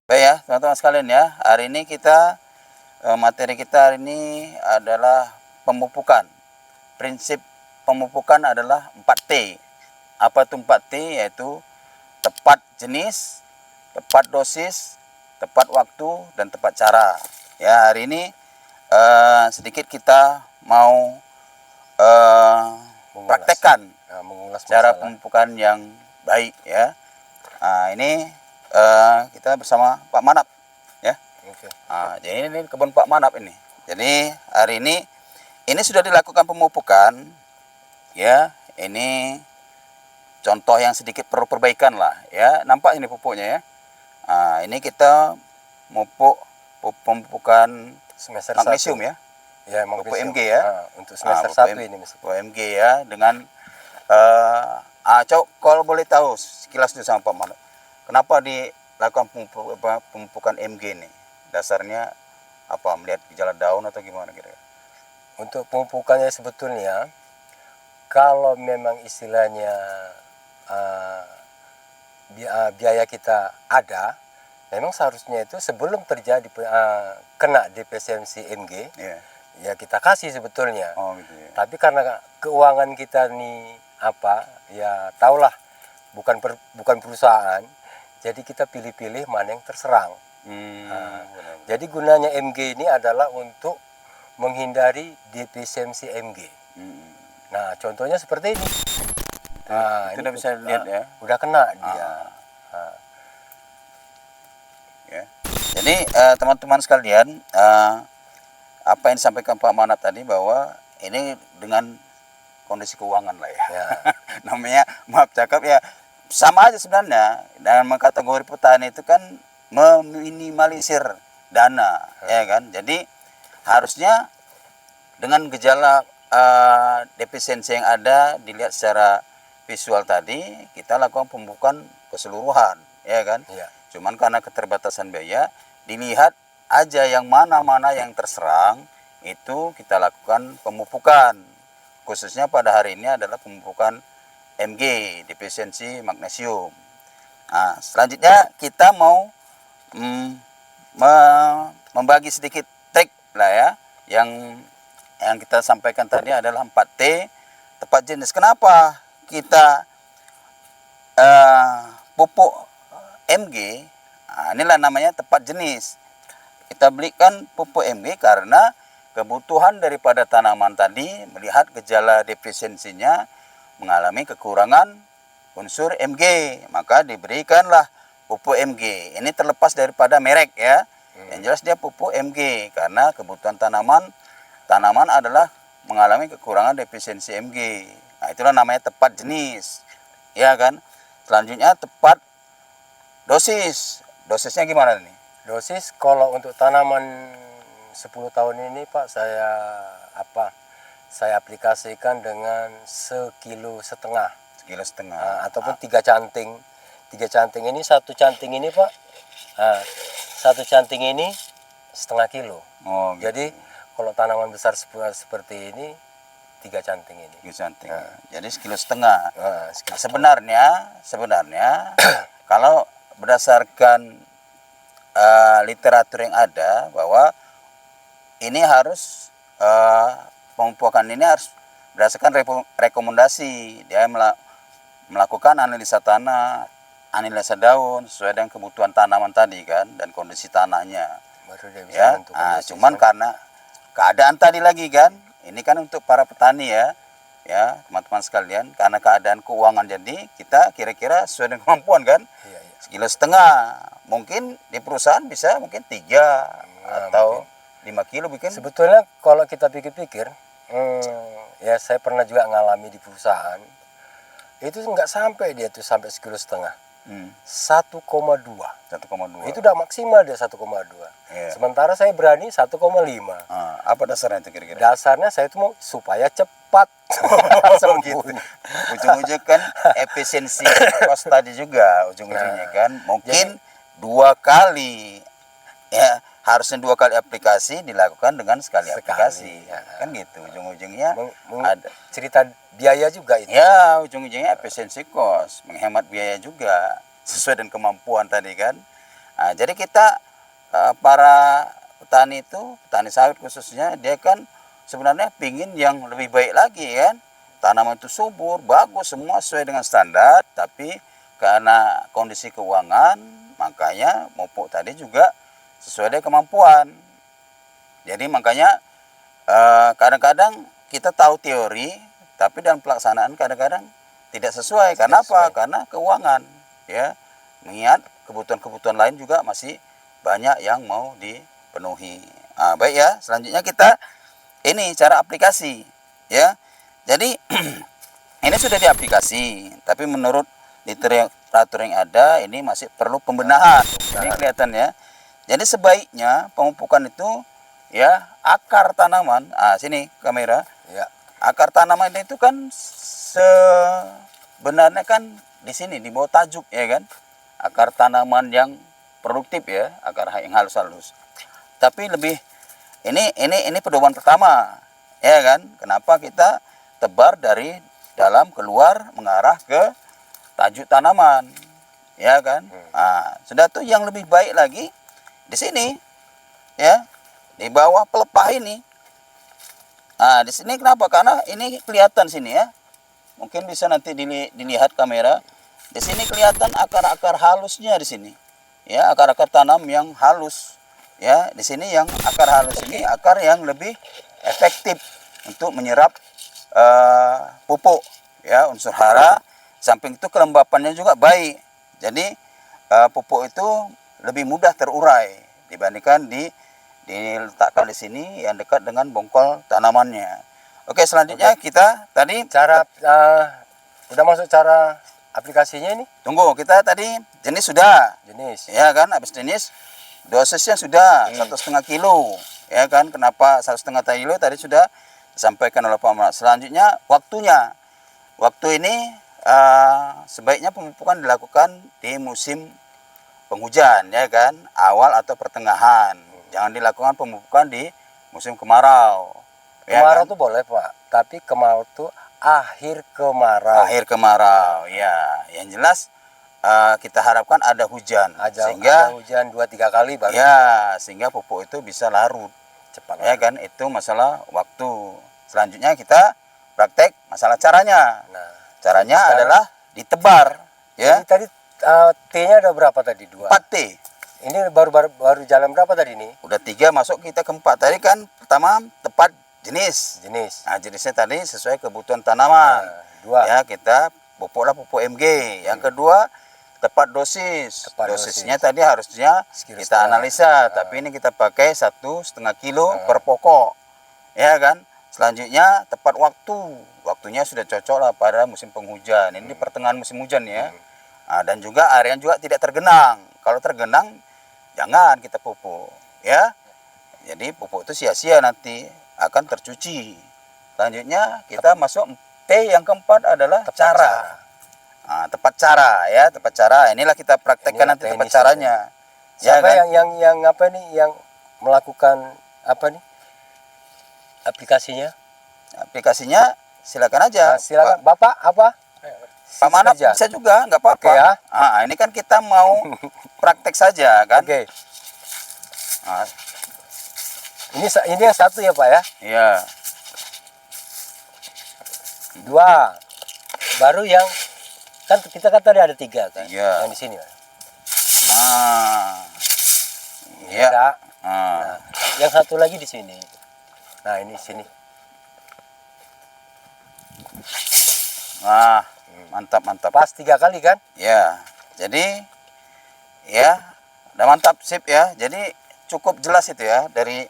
Baik ya, teman-teman sekalian ya. Hari ini materi kita hari ini adalah pemupukan. Prinsip pemupukan adalah 4T. Apa itu 4T? Yaitu tepat jenis, tepat dosis, tepat waktu, dan tepat cara. Ya, hari ini sedikit kita mau praktekkan mengulas cara masalah. pemupukan yang baik ya. Nah, ini kita bersama Pak Manap ya. Oke. Jadi ini kebun Pak Manap ini. Jadi hari ini sudah dilakukan pemupukan ya. Ini contoh yang sedikit perlu perbaikan lah ya. Nampak ini pupuknya ya. Ini kita pemupukan Semester magnesium 1. ya. Ya, Pupuk magnesium. MG ya. Untuk semester 1 ini Pupuk MG ya dengan kalau boleh tahu sekilas itu sama Pak Manap. Kenapa dilakukan pemupukan MG ini? Dasarnya apa? Melihat gejala daun atau gimana kira-kira? Untuk pemupukannya sebetulnya, kalau memang istilahnya biaya kita ada, memang seharusnya itu sebelum terjadi kena depresiasi MG, ya kita kasih sebetulnya. Oh gitu ya. Tapi karena keuangan kita nih ya tahulah, bukan perusahaan, jadi kita pilih-pilih mana yang terserang. Jadi gunanya MG ini adalah untuk menghindari defisiensi MG. Nah, contohnya seperti ini. Itu udah bisa lihat ya. Udah kena dia. Ya. Jadi teman-teman sekalian, apa yang disampaikan Pak Manap tadi bahwa ini dengan kondisi keuangan lah ya. Namanya maaf cakap ya, sama aja sebenarnya. Dengan kategori petani itu kan meminimalisir dana, ya kan. Jadi harusnya dengan gejala defisiensi yang ada dilihat secara visual tadi, kita lakukan pemupukan keseluruhan, ya kan. Cuman karena keterbatasan biaya, dilihat aja yang mana-mana yang terserang, itu kita lakukan pemupukan. Khususnya pada hari ini adalah pemupukan MG, defisiensi magnesium. Nah, selanjutnya kita mau membagi sedikit trik lah ya. Yang kita sampaikan tadi adalah 4T, tepat jenis. Kenapa kita pupuk MG? Inilah namanya tepat jenis. Kita belikan pupuk MG karena kebutuhan daripada tanaman tadi melihat gejala defisiensinya mengalami kekurangan unsur MG, maka diberikanlah pupuk MG. Ini terlepas daripada merek ya. Yang jelas dia pupuk MG karena kebutuhan tanaman adalah mengalami kekurangan defisiensi MG. Nah, itulah namanya tepat jenis. Ya kan? Selanjutnya tepat dosis. Dosisnya gimana nih? Dosis kalau untuk tanaman 10 tahun ini Pak, saya aplikasikan dengan 1,5 kilo. 1,5 kilo. Ataupun 3 canting. 3 canting ini, 1 canting ini Pak. 1 canting ini 0,5 kilo. Oh, gitu. Jadi kalau tanaman besar seperti ini 3 canting ini. 3 canting. Jadi 1,5 kilo. Sebenarnya kalau berdasarkan literatur yang ada bahwa ini harus pemupukan ini harus berdasarkan rekomendasi. Dia melakukan analisa tanah, analisa daun sesuai dengan kebutuhan tanaman tadi kan dan kondisi tanahnya. Baru dia bisa Ya, cuman karena keadaan tadi lagi kan, ini kan untuk para petani ya teman-teman sekalian, karena keadaan keuangan jadi kita kira-kira sesuai dengan kemampuan kan. 1,5 kilo. Mungkin di perusahaan bisa mungkin 3 atau mungkin 5 kilo bikin. Sebetulnya kalau kita pikir-pikir, ya saya pernah juga ngalami di perusahaan. Itu nggak sampai dia tuh sampai 1,5 kilo. 1,2. Itu udah maksimal dia 1,2. Sementara saya berani 1,5. Apa dasarnya itu kira-kira? Dasarnya saya itu mau supaya cepat. Gitu. Ujung-ujung kan efisiensi kos tadi juga ujung-ujungnya kan. Mungkin jadi, 2 kali ya, harusnya 2 kali aplikasi dilakukan dengan sekali aplikasi. Kan gitu ujung-ujungnya ada cerita biaya juga itu. Ya, ujung-ujungnya efisiensi kos, menghemat biaya juga sesuai dengan kemampuan tadi kan. Nah, jadi kita para petani itu, petani sawit khususnya, dia kan sebenarnya pingin yang lebih baik lagi kan. Tanaman itu subur, bagus, semua sesuai dengan standar, tapi karena kondisi keuangan, makanya pupuk tadi juga sesuai dengan kemampuan. Jadi makanya kadang-kadang kita tahu teori, tapi dalam pelaksanaan kadang-kadang tidak sesuai. Karena apa? Karena keuangan, ya. Mengingat kebutuhan-kebutuhan lain juga masih banyak yang mau dipenuhi. Baik ya, selanjutnya kita ini cara aplikasi, ya. Jadi ini sudah diaplikasi, tapi menurut literatur yang ada ini masih perlu pembenahan. Ini kelihatan ya. Jadi sebaiknya pemupukan itu ya akar tanaman. Sini kamera. Ya. Akar tanaman itu kan sebenarnya kan di sini di bawah tajuk ya kan. Akar tanaman yang produktif ya, akar yang halus-halus. Tapi lebih ini pedoman pertama ya kan. Kenapa kita tebar dari dalam keluar mengarah ke tajuk tanaman ya kan. Sudah tuh yang lebih baik lagi di sini ya, di bawah pelepah ini. Di sini kenapa? Karena ini kelihatan sini ya. Mungkin bisa nanti dilihat kamera. Di sini kelihatan akar-akar halusnya di sini. Ya, akar-akar tanam yang halus. Ya, di sini yang akar halus ini akar yang lebih efektif untuk menyerap pupuk ya, unsur hara. Samping itu kelembapannya juga baik. Jadi pupuk itu lebih mudah terurai dibandingkan diletakkan di sini yang dekat dengan bongkol tanamannya. Oke, selanjutnya kita tadi Cara udah masuk cara aplikasinya ini? tunggu, kita tadi jenis sudah. Jenis. Ya kan, habis jenis dosisnya sudah 1,5 kilo. Ya kan, kenapa 1,5 kilo tadi sudah disampaikan oleh Pak Mas. Selanjutnya waktunya. Waktu ini sebaiknya pemupukan dilakukan di musim penghujan ya kan, awal atau pertengahan. Jangan dilakukan pemupukan di musim kemarau. Kemarau Ya kan? tuh boleh Pak, tapi kemarau tuh akhir kemarau. Akhir kemarau, ya. Yang jelas kita harapkan ada hujan, Ada hujan 2-3 kali baru ya, sehingga pupuk itu bisa larut. cepat. Ya kan, itu masalah waktu. Selanjutnya kita praktek masalah caranya. Nah, Caranya sekarang, adalah ditebar, ya. jadi tadi T-nya ada berapa tadi? 2. 4T. Ini baru jalan berapa tadi nih? Udah 3, masuk kita ke 4. Tadi kan pertama tepat jenis. Jenis. Nah, jenisnya tadi sesuai kebutuhan tanaman. Nah, 2. Ya, kita pupuklah pupuk MG. Yang kedua, tepat dosis. Tepat Dosisnya tadi harusnya Sekitar kita analisa, tapi ini kita pakai 1,5 kilo per pokok. Ya kan? Selanjutnya tepat waktu. Waktunya sudah cocok lah pada musim penghujan. Ini di pertengahan musim hujan ya. Dan juga area juga tidak tergenang. Kalau tergenang jangan kita pupuk, ya. Jadi pupuk itu sia-sia, nanti akan tercuci. Selanjutnya kita masuk T yang keempat adalah Tepat cara. Tepat cara ya, tepat cara. Inilah kita praktekkan nanti tepat caranya. Siapa Ya kan? yang apa nih yang melakukan apa nih aplikasinya? Aplikasinya silakan aja. Silakan Bapak apa? Pak Manap Kerja. bisa juga, nggak apa-apa. Oke, ya. Ini kan kita mau praktek saja kan. Oke. Nah, Ini yang satu ya Pak ya? iya. 2. Baru yang kan kita kan tadi ada 3 kan? Iya. Yang di sini. Nah, iya. Ada. Nah, Nah, yang satu lagi di sini. Nah, ini sini. nah, mantap, mantap. Pas 3 kali kan? Ya, jadi ya, udah mantap, sip ya. Jadi cukup jelas itu ya dari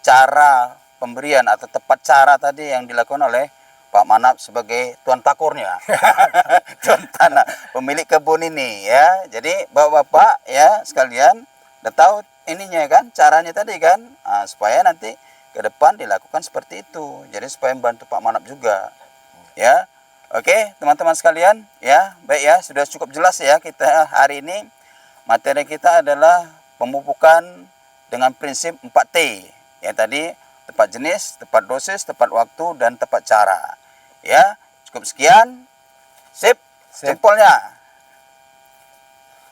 cara pemberian atau tepat cara tadi yang dilakukan oleh Pak Manap sebagai tuan takurnya, tuan tanah, pemilik kebun ini ya. Jadi bapak-bapak ya sekalian udah tahu ininya kan, caranya tadi kan, supaya nanti ke depan dilakukan seperti itu. Jadi supaya membantu Pak Manap juga, ya. Oke, teman-teman sekalian, ya, baik ya, sudah cukup jelas ya kita hari ini. Materi kita adalah pemupukan dengan prinsip 4T. Ya tadi, tepat jenis, tepat dosis, tepat waktu, dan tepat cara. Ya, cukup sekian. Sip, Sip. jempolnya.